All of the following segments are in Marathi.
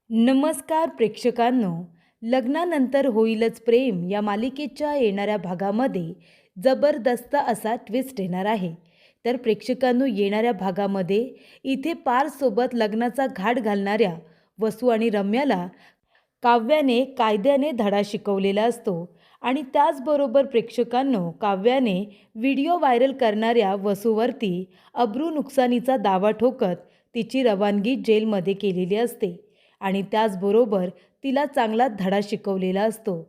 नमस्कार प्रेक्षकांनो. लग्नानंतर होईलच प्रेम या मालिकेच्या येणाऱ्या भागामध्ये जबरदस्त असा ट्विस्ट येणार आहे. तर प्रेक्षकांनो, येणाऱ्या भागामध्ये इथे पारसोबत लग्नाचा घाट घालणाऱ्या वसू आणि रम्याला काव्याने कायद्याने धडा शिकवलेला असतो आणि त्याचबरोबर प्रेक्षकांनो, काव्याने व्हिडिओ व्हायरल करणाऱ्या वसूवरती अब्रू नुकसानीचा दावा ठोकत तिची रवानगी जेलमध्ये केलेली असते आणि त्याचबरोबर तिला चांगला धडा शिकवलेला असतो.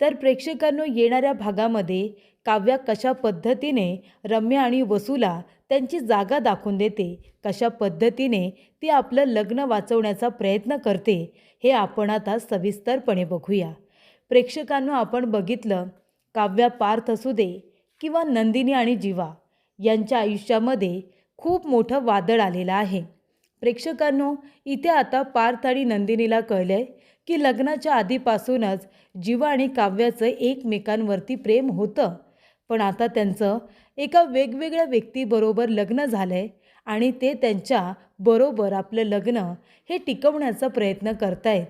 तर प्रेक्षकांनो, येणाऱ्या भागामध्ये काव्या कशा पद्धतीने रम्या आणि वसूला त्यांची जागा दाखवून देते, कशा पद्धतीने ती आपलं लग्न वाचवण्याचा प्रयत्न करते, हे आपण आता सविस्तरपणे बघूया. प्रेक्षकांनो, आपण बघितलं, काव्या पार्थ असू दे किंवा नंदिनी आणि जीवा यांच्या आयुष्यामध्ये खूप मोठं वादळ आलेलं आहे. प्रेक्षकांनो, इथे आता पार्थ आणि नंदिनीला कळलंय की लग्नाच्या आधीपासूनच जीवा आणि काव्याचं एकमेकांवरती प्रेम होतं, पण आता त्यांचं एका वेगवेगळ्या व्यक्तीबरोबर लग्न झालंय आणि ते त्यांच्या बरोबर आपलं लग्न हे टिकवण्याचा प्रयत्न करतायत.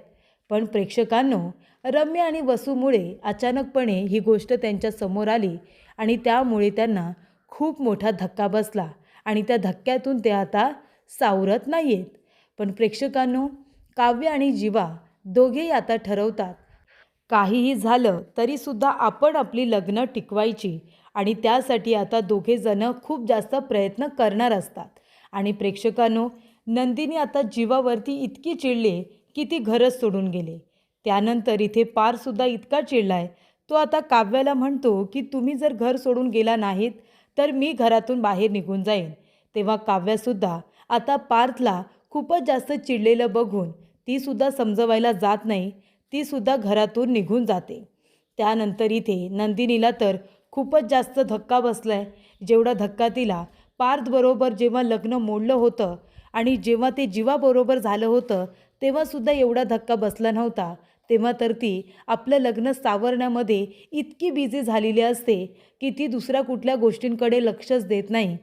पण प्रेक्षकांनो, रम्या आणि वसूमुळे अचानकपणे ही गोष्ट त्यांच्या समोर आली आणि त्यामुळे त्यांना खूप मोठा धक्का बसला आणि त्या धक्क्यातून ते आता सावरत नाही आहेत. पण प्रेक्षकांनो, काव्य आणि जीवा दोघेही आता ठरवतात, काहीही झालं तरीसुद्धा आपण आपली लग्न टिकवायची आणि त्यासाठी आता दोघेजणं खूप जास्त प्रयत्न करणार असतात. आणि प्रेक्षकांनो, नंदिनी आता जीवावरती इतकी चिडली की ती घरच सोडून गेले. त्यानंतर इथे पारसुद्धा इतका चिडलाय, तो आता काव्याला म्हणतो की तुम्ही जर घर सोडून गेला नाहीत तर मी घरातून बाहेर निघून जाईन. तेव्हा काव्यासुद्धा आता पार्थला खूपच जास्त चिडलेलं बघून तीसुद्धा समजवायला जात नाही, तीसुद्धा घरातून निघून जाते. त्यानंतर इथे नंदिनीला तर खूपच जास्त धक्का बसलाय. जेवढा धक्का तिला पार्थबरोबर जेव्हा लग्न मोडलं होतं आणि जेव्हा ते जीवाबरोबर झालं होतं तेव्हासुद्धा एवढा धक्का बसला नव्हता. तेव्हा तर ती आपलं लग्न सावरण्यामध्ये इतकी बिझी झालेली असते की ती दुसऱ्या कुठल्या गोष्टींकडे लक्षच देत नाही.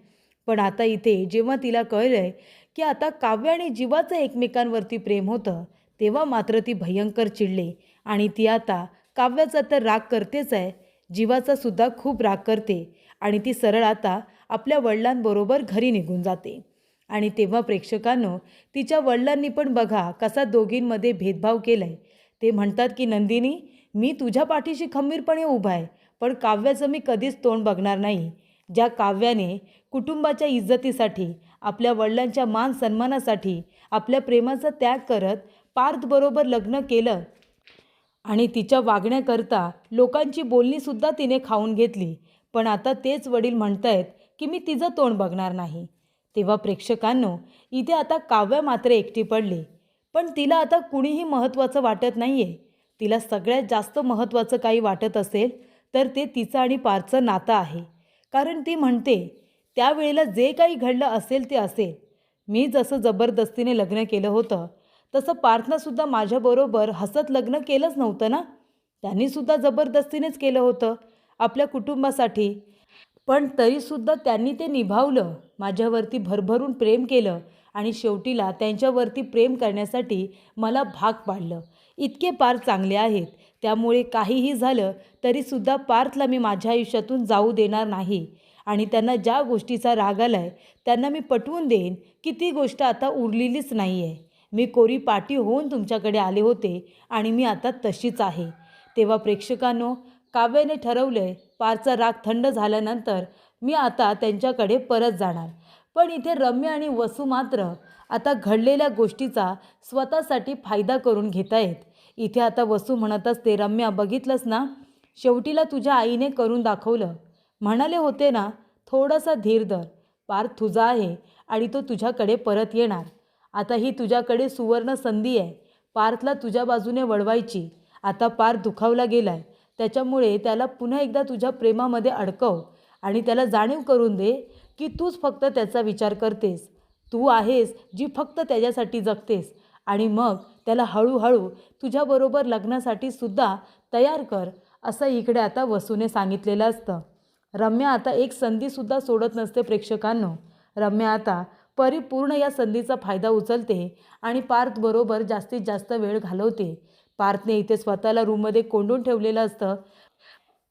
पण आता इथे जेव्हा तिला कळलंय की आता काव्य आणि जीवाचं एकमेकांवरती प्रेम होतं, तेव्हा मात्र ती भयंकर चिडले आणि ती आता काव्याचा तर राग करतेच आहे, जीवाचा सुद्धा खूप राग करते आणि ती सरळ आता आपल्या वडिलांबरोबर घरी निघून जाते. आणि तेव्हा प्रेक्षकांनो, तिच्या वडिलांनी पण बघा कसा दोघींमध्ये भेदभाव केलाय. ते म्हणतात की नंदिनी, मी तुझ्या पाठीशी खंबीरपणे उभा आहे, पण काव्याचं मी कधीच तोंड बघणार नाही. ज्या काव्याने कुटुंबाच्या इज्जतीसाठी, आपल्या वडिलांच्या मान सन्मानासाठी आपल्या प्रेमाचा त्याग करत पार्थबरोबर लग्न केलं आणि तिच्या वागण्याकरता लोकांची बोलणीसुद्धा तिने खाऊन घेतली, पण आता तेच वडील म्हणतायत की मी तिचं तोंड बघणार नाही. तेव्हा प्रेक्षकांनो, इथे आता काव्य मात्र एकटी पडली. पण तिला आता कुणीही महत्त्वाचं वाटत नाही आहे. तिला सगळ्यात जास्त महत्त्वाचं काही वाटत असेल तर ते तिचं आणि पार्थचं नातं आहे. कारण ती म्हणते, त्यावेळेला जे काही घडलं असेल ते असेल. मी जसं जबरदस्तीने लग्न केलं होतं तसं पार्थनंसुद्धा माझ्याबरोबर हसत लग्न केलंच नव्हतं ना. त्यांनीसुद्धा जबरदस्तीनेच केलं होतं आपल्या कुटुंबासाठी. पण तरीसुद्धा त्यांनी ते निभावलं, माझ्यावरती भरभरून प्रेम केलं आणि शेवटीला त्यांच्यावरती प्रेम करण्यासाठी मला भाग पाडलं. इतके पार्थ चांगले आहेत, त्यामुळे काहीही झालं तरीसुद्धा पार्थला मी माझ्या आयुष्यातून जाऊ देणार नाही आणि त्यांना ज्या गोष्टीचा राग आला आहे त्यांना मी पटवून देईन की ती गोष्ट आता उरलेलीच नाही आहे. मी कोरी पाटी होऊन तुमच्याकडे आले होते आणि मी आता तशीच आहे. तेव्हा प्रेक्षकांनो, काव्याने ठरवलंय, पारचा राग थंड झाल्यानंतर मी आता त्यांच्याकडे परत जाणार. पण इथे रम्या आणि वसू मात्र आता घडलेल्या गोष्टीचा स्वतःसाठी फायदा करून घेत आहेत. इथे आता वसू म्हणत असते, रम्या बघितलंस ना, शेवटीला तुझ्या आईने करून दाखवलं. म्हणाले होते ना, थोडासा धीर धर, पार्थ तुझा आहे आणि तो तुझ्याकडे परत येणार. आता ही तुझ्याकडे सुवर्ण संधी आहे पार्थला तुझ्या बाजूने वळवायची. आता पार्थ दुखावला गेलाय, त्याच्यामुळे त्याला पुन्हा एकदा तुझ्या प्रेमामध्ये अडकव आणि त्याला जाणीव करून दे की तूच फक्त त्याचा विचार करतेस, तू आहेस जी फक्त त्याच्यासाठी जगतेस. आणि मग त्याला हळूहळू तुझ्याबरोबर लग्नासाठी सुद्धा तयार कर, असं इकडे आता वसूने सांगितलेलं असतं. रम्या आता एक संधीसुद्धा सोडत नसते प्रेक्षकांनो. रम्या आता परिपूर्ण या संधीचा फायदा उचलते आणि पार्थबरोबर जास्तीत जास्त वेळ घालवते. पार्थने इथे स्वतःला रूममध्ये कोंडून ठेवलेलं असतं,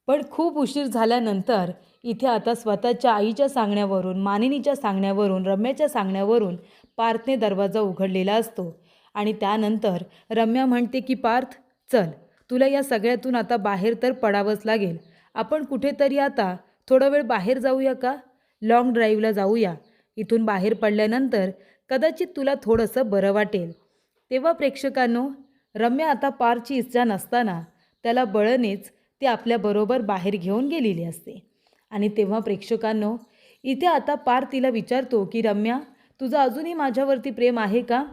पण खूप उशीर झाल्यानंतर इथे आता स्वतःच्या आईच्या सांगण्यावरून, मानिनीच्या सांगण्यावरून, रम्याच्या सांगण्यावरून पार्थने दरवाजा उघडलेला असतो. आणि त्यानंतर रम्या म्हणते की पार्थ, चल, तुला या सगळ्यातून आता बाहेर तर पडावंच लागेल. आपण कुठेतरी आता थोडा वेळ बाहेर जाऊया का? लाँग ड्राईव्हला जाऊया. इथून बाहेर पडल्यानंतर कदाचित तुला थोडंसं बरं वाटेल. तेव्हा प्रेक्षकांनो, रम्या आता पार्थची इच्छा नसताना त्याला बळनेच ती आपल्याबरोबर बाहेर घेऊन गेलेली असते. आणि तेव्हा प्रेक्षकांनो, इथे आता पार्थ तिला विचारतो की रम्या, तुझं अजूनही माझ्यावरती प्रेम आहे का?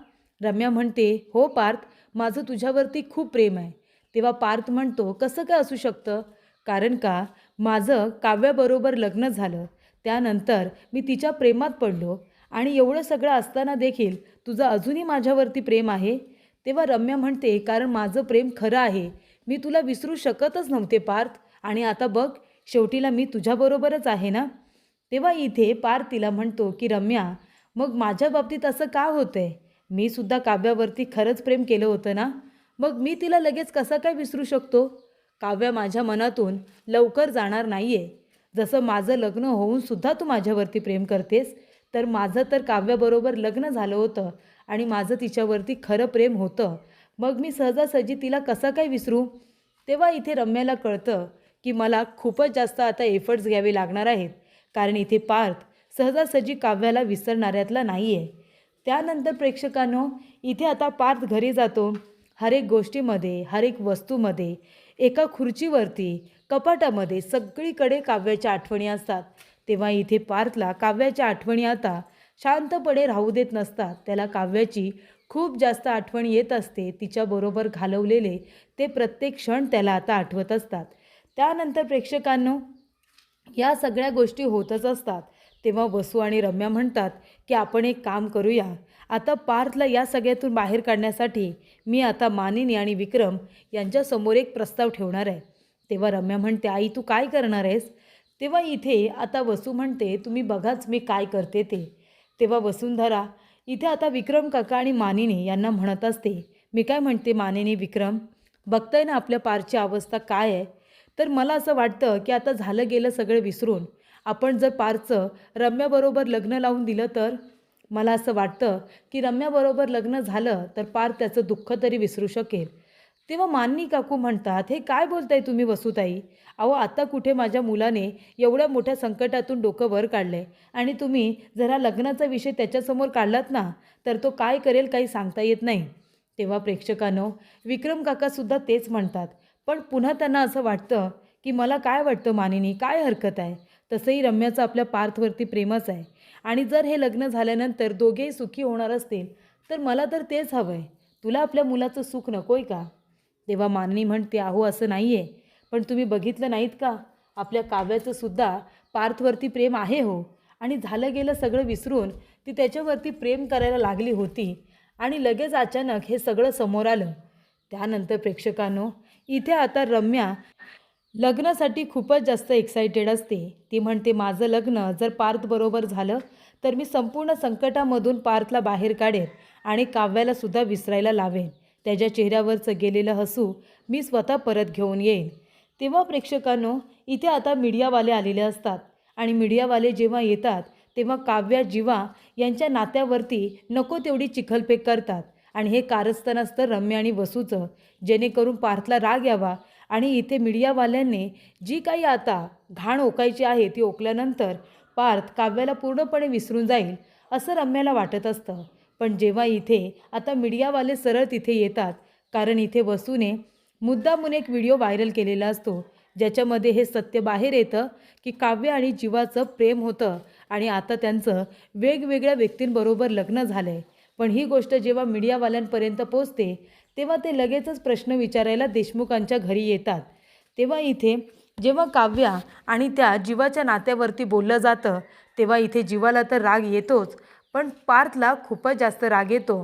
रम्या म्हणते, हो पार्थ, माझं तुझ्यावरती खूप प्रेम आहे. तेव्हा पार्थ म्हणतो, कसं काय असू शकतं? कारण का माझं काव्याबरोबर लग्न झालं, त्यानंतर मी तिच्या प्रेमात पडलो आणि एवढं सगळं असताना देखील तुझं अजूनही माझ्यावरती प्रेम आहे. तेव्हा रम्या म्हणते, कारण माझं प्रेम खरं आहे. मी तुला विसरू शकतच नव्हते पार्थ, आणि आता बघ, शेवटीला मी तुझ्याबरोबरच आहे ना. तेव्हा इथे पार्थ तिला म्हणतो की रम्या, मग माझ्या बाबतीत असं का होतंय? मी सुद्धा काव्यावरती खरंच प्रेम केलं होतं ना. मग मी तिला लगेच कसा काय विसरू शकतो? काव्या माझ्या मनातून लवकर जाणार नाही आहे. जसं माझं लग्न होऊन सुद्धा तू माझ्यावरती प्रेम करतेस, तर माझं तर काव्याबरोबर लग्न झालं होतं आणि माझं तिच्यावरती खरं प्रेम होतं. मग मी सहजासहजी तिला कसं काय विसरू? तेव्हा इथे रम्याला कळतं की मला खूपच जास्त आता एफर्ट्स घ्यावे लागणार आहेत, कारण इथे पार्थ सहजासहजी काव्याला विसरणाऱ्यातला नाही आहे. त्यानंतर प्रेक्षकांनो, इथे आता पार्थ घरी जातो. हर एक गोष्टीमध्ये, हर एक वस्तूमध्ये, एका खुर्चीवरती, कपाटामध्ये सगळीकडे काव्याच्या आठवणी असतात. तेव्हा इथे पार्थला काव्याच्या आठवणी आता शांतपणे राहू देत नसतात. त्याला काव्याची खूप जास्त आठवण येत असते. तिच्याबरोबर घालवलेले ते प्रत्येक क्षण त्याला आता आठवत असतात. त्यानंतर प्रेक्षकांनो, या सगळ्या गोष्टी होतच असतात. तेव्हा वसू आणि रम्या म्हणतात की आपण एक काम करूया, आता पार्थला या सगळ्यातून बाहेर काढण्यासाठी मी आता मानिनी आणि विक्रम यांच्यासमोर एक प्रस्ताव ठेवणार आहे. तेव्हा रम्या म्हणते, आई तू काय करणार आहेस? तेव्हा इथे आता वसू म्हणते, तुम्ही बघाच मी काय करते ते. तेव्हा वसुंधरा इथे आता विक्रम काका आणि मानिनी यांना म्हणत असते, मी काय म्हणते मानिनी, विक्रम, बघताय ना आपल्या पारची अवस्था काय आहे. तर मला असं वाटतं की आता झालं गेलं सगळं विसरून आपण जर पारचं रम्याबरोबर लग्न लावून दिलं तर, मला असं वाटतं की रम्याबरोबर लग्न झालं तर पार त्याचं दुःख तरी विसरू शकेल. तेव्हा मानिनी काकू म्हणतात, हे काय बोलताय तुम्ही वसुताई? अहो, आता कुठे माझ्या मुलाने एवढ्या मोठ्या संकटातून डोकं वर काढलं आहे, आणि तुम्ही जरा लग्नाचा विषय त्याच्यासमोर काढलात ना, तर तो काय करेल काही सांगता येत नाही. तेव्हा प्रेक्षकांनो, विक्रम काकासुद्धा तेच म्हणतात. पण पुन्हा त्यांना असं वाटतं की मला काय वाटतं मानिनी, काय हरकत आहे? तसंही रम्याचं आपल्या पार्थवरती प्रेमच आहे, आणि जर हे लग्न झाल्यानंतर दोघेही सुखी होणार असतील तर मला तर तेच हवं आहे. तुला आपल्या मुलाचं सुख नको आहे का? तेव्हा मानिनी म्हणते, अहो असं नाही आहे, पण तुम्ही बघितलं नाहीत का, आपल्या काव्याचं सुद्धा पार्थवरती प्रेम आहे हो, आणि झालं गेलं सगळं विसरून ती त्याच्यावरती प्रेम करायला लागली होती, आणि लगेच अचानक हे सगळं समोर आलं. त्यानंतर प्रेक्षकांनो, इथे आता रम्या लग्नासाठी खूपच जास्त एक्सायटेड असते. ती म्हणते, माझं लग्न जर पार्थबरोबर झालं तर मी संपूर्ण संकटामधून पार्थला बाहेर काढेन आणि काव्यालासुद्धा विसरायला लावेन. त्याच्या चेहऱ्यावरचं गेलेलं हसू मी स्वतः परत घेऊन येईन. तेव्हा प्रेक्षकांनो, इथे आता मीडियावाले आलेले असतात, आणि मीडियावाले जेव्हा येतात तेव्हा काव्या जीवा यांच्या नात्यावरती नको तेवढी चिखलफेक करतात, आणि हे कारस्थान असतं रम्या आणि वसूचं, जेणेकरून पार्थला राग यावा, आणि इथे मीडियावाल्यांनी जी काही आता घाण ओकायची आहे ती ओकल्यानंतर पार्थ काव्याला पूर्णपणे विसरून जाईल असं रम्याला वाटत असतं. पण जेव्हा इथे आता मीडियावाले सरळ तिथे येतात, कारण इथे वसूने मुद्दामून एक व्हिडिओ व्हायरल केलेला असतो, ज्याच्यामध्ये हे सत्य बाहेर येतं की काव्य आणि जीवाचं प्रेम होतं आणि आता त्यांचं वेगवेगळ्या व्यक्तींबरोबर लग्न झालं आहे. पण ही गोष्ट जेव्हा मीडियावाल्यांपर्यंत पोचते तेव्हा ते लगेचच प्रश्न विचारायला देशमुखांच्या घरी येतात. तेव्हा इथे जेव्हा काव्या आणि त्या जीवाच्या नात्यावरती बोललं जातं तेव्हा इथे जीवाला तर राग येतोच, पण पार्थला खूपच जास्त राग येतो,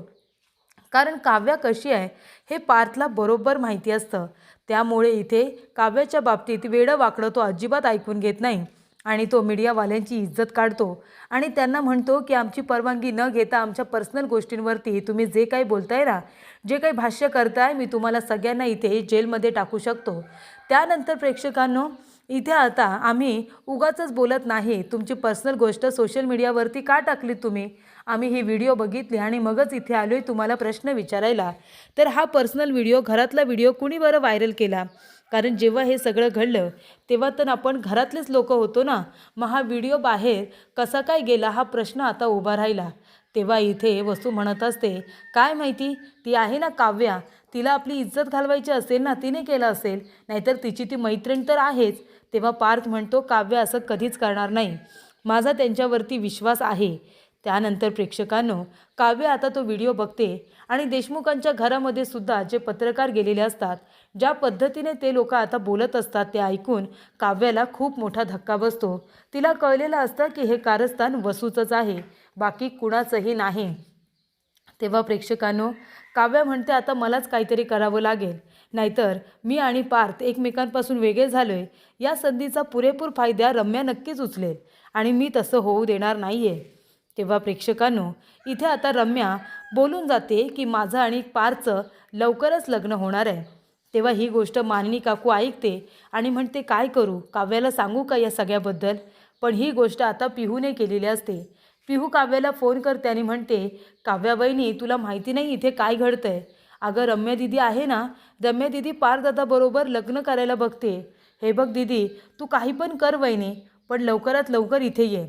कारण काव्या कशी आहे हे पार्थला बरोबर माहिती असतं. त्यामुळे इथे काव्याच्या बाबतीत वेडं वाकडं तो अजिबात ऐकून घेत नाही, आणि तो मीडियावाल्यांची इज्जत काढतो आणि त्यांना म्हणतो की आमची परवानगी न घेता आमच्या पर्सनल गोष्टींवरती तुम्ही जे काही बोलताय ना, जे काही भाष्य करताय, मी तुम्हाला सगळ्यांना इथे जेलमध्ये टाकू शकतो. त्यानंतर प्रेक्षकांनो, इथे आता आम्ही उगाचच बोलत नाही, तुमची पर्सनल गोष्ट सोशल मीडियावरती का टाकलीत तुम्ही? आम्ही ही व्हिडिओ बघितली आणि मगच इथे आलोय तुम्हाला प्रश्न विचारायला. तर हा पर्सनल व्हिडिओ, घरातला व्हिडिओ कुणी बरं व्हायरल केला? कारण जेव्हा हे सगळं घडलं तेव्हा तर आपण घरातलेच लोक होतो ना. मग हा व्हिडिओ बाहेर कसा काय गेला हा प्रश्न आता उभा राहिला. तेव्हा इथे वसू म्हणत असते, काय माहिती, ती आहे ना काव्या, तिला आपली इज्जत घालवायची असेल ना, तिने केलं असेल, नाहीतर तिची ती मैत्रीण तर आहेच. तेव्हा पार्थ म्हणतो, काव्या असं कधीच करणार नाही, माझा त्यांच्यावरती विश्वास आहे. त्यानंतर प्रेक्षकांनो, काव्य आता तो व्हिडिओ बघते आणि देशमुखांच्या घरामध्ये सुद्धा जे पत्रकार गेलेले असतात, ज्या पद्धतीने ते लोक आता बोलत असतात ते ऐकून काव्याला खूप मोठा धक्का बसतो. तिला कळलेलं असतं की हे कारस्थान वसूचंच आहे, बाकी कुणाचंही नाही. तेव्हा प्रेक्षकांनो, काव्या म्हणते आता मलाच काहीतरी करावं लागेल, नाहीतर मी आणि पार्थ एकमेकांपासून वेगळे झालोय. या संधीचा पुरेपूर फायदा रम्या नक्कीच उचलेल आणि मी तसं होऊ देणार नाही आहे. तेव्हा प्रेक्षकांनो, इथे आता रम्या बोलून जाते की माझं आणि पार्थचं लवकरच लग्न होणार आहे. तेव्हा ही गोष्ट मानिनी काकू ऐकते आणि म्हणते, काय करू, काव्याला सांगू का या सगळ्याबद्दल? पण ही गोष्ट आता पिहूने केलेली असते. पिहू काव्याला फोन करते आणि म्हणते, काव्या बहिणी, तुला माहिती नाही इथे काय घडतंय? अगं रम्या दिदी आहे ना, रम्या दिदी पारदादाबरोबर लग्न करायला बघते. हे बघ दिदी, तू काही पण कर वहिनी, पण लवकरात लवकर इथे ये.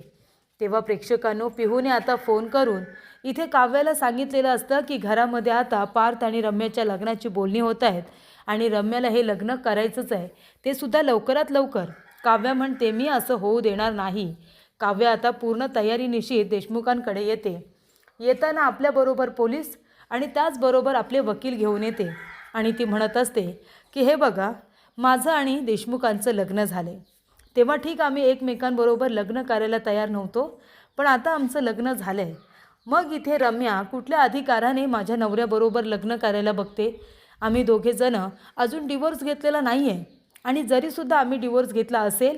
तेव्हा प्रेक्षकांनो, पिहूने आता फोन करून इथे काव्याला सांगितलेलं असतं की घरामध्ये आता पार्थ आणि रम्याच्या लग्नाची बोलणी होत आहेत आणि रम्याला हे लग्न करायचंच आहे, ते सुद्धा लवकरात लवकर. काव्या म्हणते, मी असं होऊ देणार नाही. काव्या आता पूर्ण तयारीनिशी देशमुखांकडे येते. येताना आपल्याबरोबर पोलीस आणि त्याचबरोबर आपले वकील घेऊन येते आणि ती म्हणत असते की हे बघा, माझं आणि देशमुखांचं लग्न झाले, तेव्हा ठीक आम्ही एकमेकांबरोबर लग्न करायला तयार नव्हतो, पण आता आमचं लग्न झालं आहे. मग इथे रम्या कुठल्या अधिकाराने माझ्या नवऱ्याबरोबर लग्न करायला बघते? आम्ही दोघेजणं अजून डिवोर्स घेतलेला नाही आहे आणि जरीसुद्धा आम्ही डिवोर्स घेतला असेल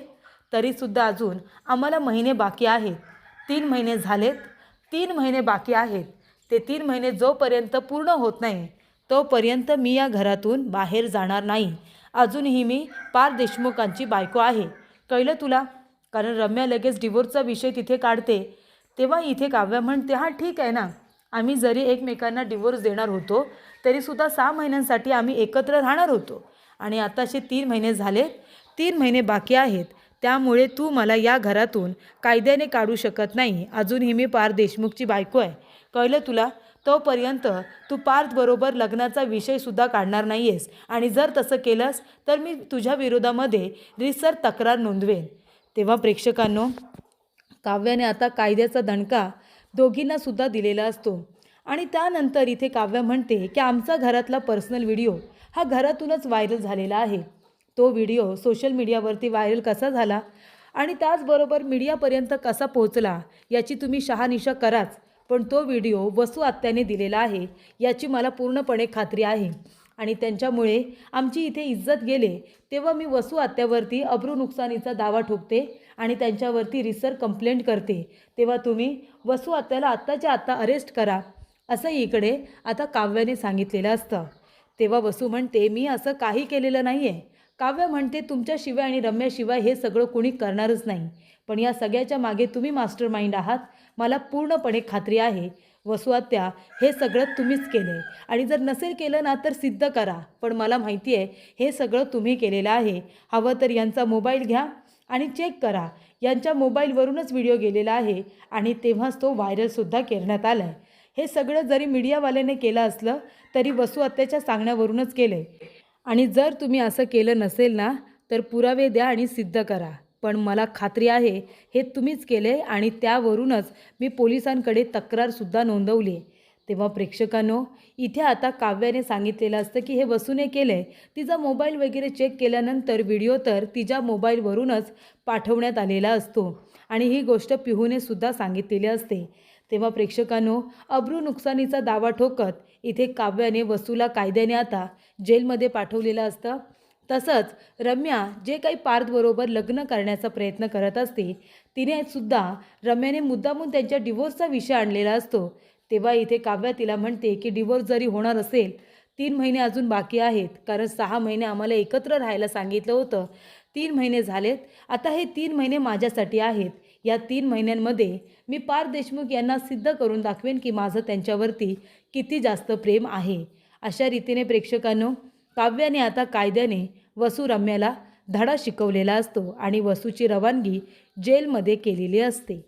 तरीसुद्धा अजून आम्हाला महिने बाकी आहेत. 3 महिने झालेत, 3 महिने बाकी आहेत. ते 3 महिने जोपर्यंत पूर्ण होत नाही तोपर्यंत मी या घरातून बाहेर जाणार नाही. अजूनही मी पार्थ देशमुखांची बायको आहे, कळलं तुला? कारण रम्या लगेच डिवोर्सचा विषय तिथे काढते. तेव्हा इथे काव्या म्हणते, हां ठीक आहे ना, आम्ही जरी एकमेकांना डिवोर्स देणार होतो तरीसुद्धा 6 महिन्यांसाठी आम्ही एकत्र राहणार होतो आणि आताचे 3 महिने झालेत, 3 महिने बाकी आहेत. त्यामुळे तू मला या घरातून कायद्याने काढू शकत नाही. अजूनही मी पार्थ देशमुखची बायको आहे, कळलं तुला? तोपर्यंत तू पार्थबरोबर लग्नाचा विषयसुद्धा काढणार नाही आहेस आणि जर तसं केलंस तर मी तुझ्या विरोधामध्ये रीतसर तक्रार नोंदवेन. तेव्हा प्रेक्षकांनो, काव्याने आता कायद्याचा दणका दोघींनासुद्धा दिलेला असतो आणि त्यानंतर इथे काव्या म्हणते की आमचा घरातला पर्सनल व्हिडिओ हा घरातूनच व्हायरल झालेला आहे. तो व्हिडिओ सोशल मीडियावरती व्हायरल कसा झाला आणि त्याचबरोबर मीडियापर्यंत कसा पोहोचला याची तुम्ही शहानिशा कराच, पण तो व्हिडिओ वसू आत्याने दिलेला आहे याची मला पूर्णपणे खात्री आहे आणि त्यांच्यामुळे आमची इथे इज्जत गेले. तेव्हा मी वसू आत्यावरती अब्रू नुकसानीचा दावा ठोकते आणि त्यांच्यावरती रिसर कंप्लेंट करते. तेव्हा तुम्ही वसू आत्याला आत्ताच्या आत्ता अरेस्ट करा, असं इकडे आता काव्याने सांगितलेलं असतं. तेव्हा वसू म्हणते, मी असं काही केलेलं नाही आहे. काव्य म्हणते, तुमच्याशिवाय आणि रम्याशिवाय हे सगळं कोणी करणारच नाही, पण या सगळ्याच्या मागे तुम्ही मास्टर माइंड आहात, मला पूर्णपणे खात्री आहे. वसू आत्या, हे सगळं तुम्हीच केलं आहे आणि जर नसेल केलं ना तर सिद्ध करा, पण मला माहिती आहे हे सगळं तुम्ही केलेलं आहे. हवं तर यांचा मोबाईल घ्या आणि चेक करा, यांच्या मोबाईलवरूनच व्हिडिओ गेलेला आहे आणि तेव्हाच तो व्हायरलसुद्धा करण्यात आला आहे. हे सगळं जरी मीडियावाल्याने केलं असलं तरी वसू आत्याच्या सांगण्यावरूनच केलं आहे आणि जर तुम्ही असं केलं नसेल ना तर पुरावे द्या आणि सिद्ध करा, पण मला खात्री आहे हे तुम्हीच केले आणि त्यावरूनच मी पोलिसांकडे तक्रारसुद्धा नोंदवली. तेव्हा प्रेक्षकांनो, इथे आता काव्याने सांगितलेलं असतं की हे वसूने केलं आहे. तिचा मोबाईल वगैरे चेक केल्यानंतर व्हिडिओ तर तिच्या मोबाईलवरूनच पाठवण्यात आलेला असतो आणि ही गोष्ट पिहूने सुद्धा सांगितलेली असते. तेव्हा प्रेक्षकांनो, अब्रू नुकसानीचा दावा ठोकत इथे काव्याने वसूला कायद्याने आता जेलमध्ये पाठवलेलं असतं. तसंच रम्या जे काही पार्थबरोबर लग्न करण्याचा प्रयत्न करत असते, तिने सुद्धा रम्याने मुद्दामून त्यांच्या डिवोर्सचा विषय आणलेला असतो. तेव्हा इथे काव्या तिला म्हणते की डिवोर्स जरी होणार असेल, 3 महिने अजून बाकी आहेत. कारण 6 महिने आम्हाला एकत्र राहायला सांगितलं होतं. 3 महिने झालेत. आता हे 3 महिने माझ्यासाठी आहेत. या 3 महिन्यांमध्ये मी पार्थ देशमुख यांना सिद्ध करून दाखवेन की माझं त्यांच्यावरती किती जास्त प्रेम आहे. अशा रीतीने प्रेक्षकांनो, काव्याने आता कायद्याने वसू रम्याला धडा शिकवलेला असतो आणि वसूची रवानगी जेलमध्ये केलेली असते.